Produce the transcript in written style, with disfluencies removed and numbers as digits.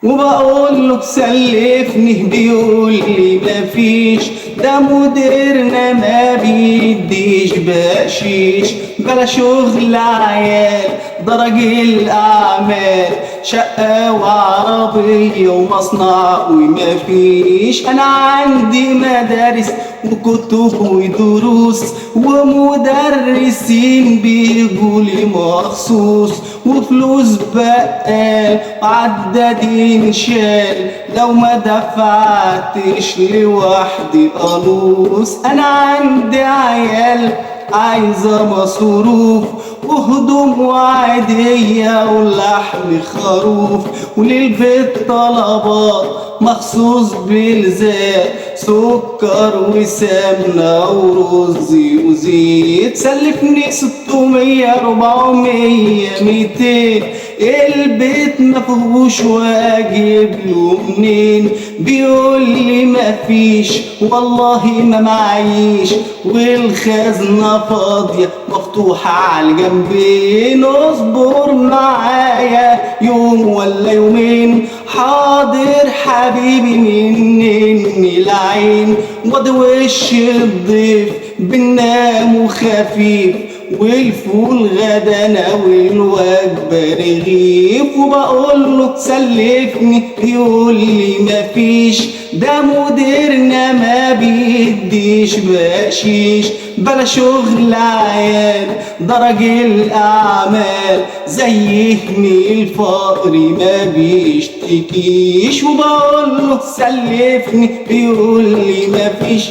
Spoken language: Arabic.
وبقول له سلفني بيقول لي مفيش، ده مديرنا ما بيديش بقشيش. بلا شغل عيال ده راجل اعمال، شقة وعربية ومصنع ومفيش. انا عندي مدارس وكتب ودروس ومدرسين بيجولي مخصوص، وفلوس بقال وعدادين شال، لو ما دفعتش لوحدي قلوص. انا عندي عيال عايزة مصروف وهدوم وعادية ولحم خروف، وللبيت طلبات مخصوص بلزاق، سكر وسمنة ورز وزيت. سلفني 600 400 200، البيت مفهوش واجيب له منين؟ بيقول لي مفيش والله ما معيش، والخزنة فاضية مفتوحة على الجنبين. اصبر معايا يوم ولا يومين، حاضر حبيبي مني العين. واد وش الضيف بننام وخفيف، والفول غدانا والوجبة رغيف. وبقول له سلفني يقول لي مفيش، ده مديرنا ما بيديش بقشيش. بلا شغل عيال ده راجل اعمال، زيه من الفقر ما بيشتكيش. وبقول له سلفني يقول لي مفيش.